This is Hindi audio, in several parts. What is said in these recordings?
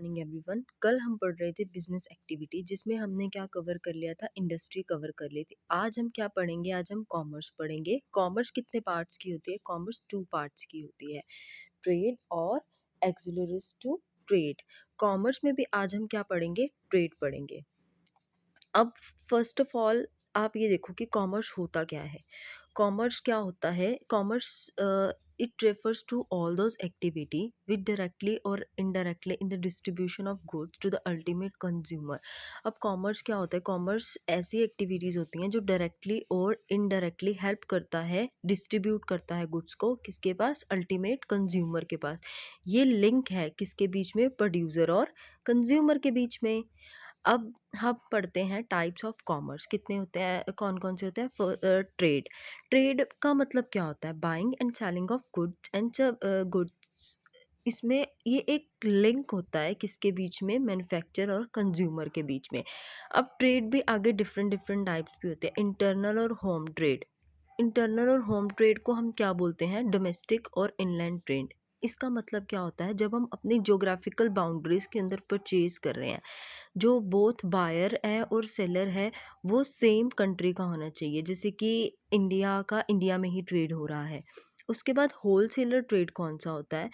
Morning everyone. कल हम पढ़ रहे थे बिजनेस एक्टिविटी, जिसमें हमने क्या कवर कर लिया था, इंडस्ट्री कवर कर ली थी। आज हम क्या पढ़ेंगे, आज हम कॉमर्स पढ़ेंगे। कॉमर्स कितने पार्ट्स की होती है? कॉमर्स 2 पार्ट्स की होती है, ट्रेड और एक्सिलरीज टू ट्रेड। कॉमर्स में भी आज हम क्या पढ़ेंगे, ट्रेड पढ़ेंगे। अब फर्स्ट ऑफ ऑल आप ये देखो कि कॉमर्स होता क्या है। कॉमर्स क्या होता है? Commerce it refers to all those activity which directly और indirectly in the distribution of goods to the ultimate consumer. अब कॉमर्स क्या होता है? कॉमर्स ऐसी एक्टिविटीज़ होती हैं जो डायरेक्टली और इनडायरेक्टली हेल्प करता है, डिस्ट्रीब्यूट करता है गुड्स को किसके पास? अल्टीमेट कंज्यूमर के पास। ये लिंक है किसके बीच में? प्रोड्यूसर और कंज्यूमर के बीच में। अब हम पढ़ते हैं टाइप्स ऑफ कॉमर्स कितने होते हैं, कौन कौन से होते हैं। ट्रेड। ट्रेड का मतलब क्या होता है? Buying and selling of goods and goods. इसमें ये एक लिंक होता है किसके बीच में? मैन्युफैक्चर और कंज्यूमर के बीच में। अब ट्रेड भी आगे डिफरेंट डिफरेंट टाइप्स भी होते हैं, इंटरनल और होम ट्रेड। इंटरनल और होम ट्रेड को हम क्या बोलते हैं? डोमेस्टिक और इनलैंड ट्रेड। इसका मतलब क्या होता है? जब हम अपनी ज्योग्राफिकल बाउंड्रीज के अंदर परचेज कर रहे हैं, जो बोथ बायर है और सेलर है वो सेम कंट्री का होना चाहिए। जैसे कि इंडिया का इंडिया में ही ट्रेड हो रहा है। उसके बाद होल सेलर ट्रेड कौन सा होता है?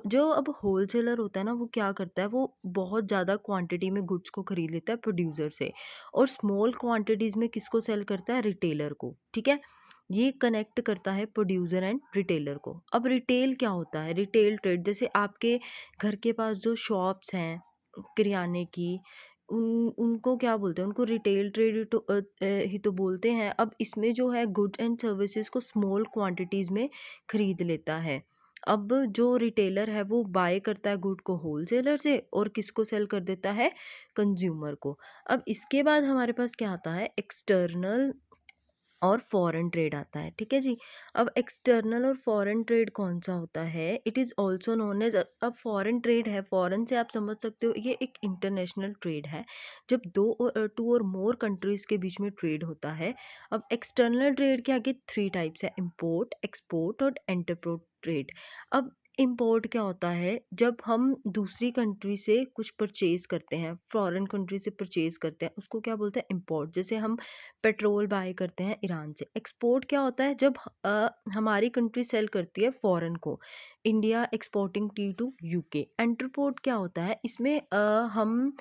जो अब होल सेलर होता है ना, वो क्या करता है? वो बहुत ज़्यादा क्वांटिटी में गुड्स को खरीद लेता है प्रोड्यूसर से, और स्मॉल क्वांटिटीज़ में किसको सेल करता है? रिटेलर को। ठीक है, ये कनेक्ट करता है प्रोड्यूसर एंड रिटेलर को। अब रिटेल क्या होता है? रिटेल ट्रेड, जैसे आपके घर के पास जो शॉप्स हैं किराने की, उनको क्या बोलते हैं? उनको रिटेल ट्रेड ही तो बोलते हैं। अब इसमें जो है गुड एंड सर्विसेज को स्मॉल क्वांटिटीज़ में खरीद लेता है। अब जो रिटेलर है वो बाय करता है गुड को होलसेलर से और किसको सेल कर देता है? कंज्यूमर को। अब इसके बाद हमारे पास क्या आता है? एक्सटर्नल और फॉरेन ट्रेड आता है। ठीक है जी। अब एक्सटर्नल और फॉरेन ट्रेड कौन सा होता है? It is also known as, अब फॉरेन ट्रेड है, फॉरेन से आप समझ सकते हो ये एक इंटरनेशनल ट्रेड है, जब टू और मोर कंट्रीज के बीच में ट्रेड होता है। अब एक्सटर्नल ट्रेड के आगे 3 टाइप्स है, इम्पोर्ट, एक्सपोर्ट और एंटरप्रोट ट्रेड। अब इम्पोर्ट क्या होता है? जब हम दूसरी कंट्री से कुछ परचेज करते हैं, फॉरेन कंट्री से परचेज करते हैं, उसको क्या बोलते हैं? इम्पोर्ट। जैसे हम पेट्रोल बाय करते हैं ईरान से। एक्सपोर्ट क्या होता है? जब हमारी कंट्री सेल करती है फॉरेन को, India exporting tea to UK. Entrepot क्या होता है? इसमें हम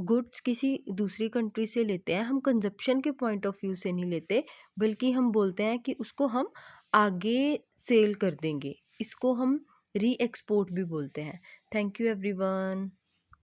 गुड्स किसी दूसरी कंट्री से लेते हैं, हम कंजप्शन के पॉइंट ऑफ व्यू से नहीं लेते, बल्कि हम बोलते हैं कि उसको हम आगे सेल कर देंगे। इसको हम री एक्सपोर्ट भी बोलते हैं। Thank you everyone.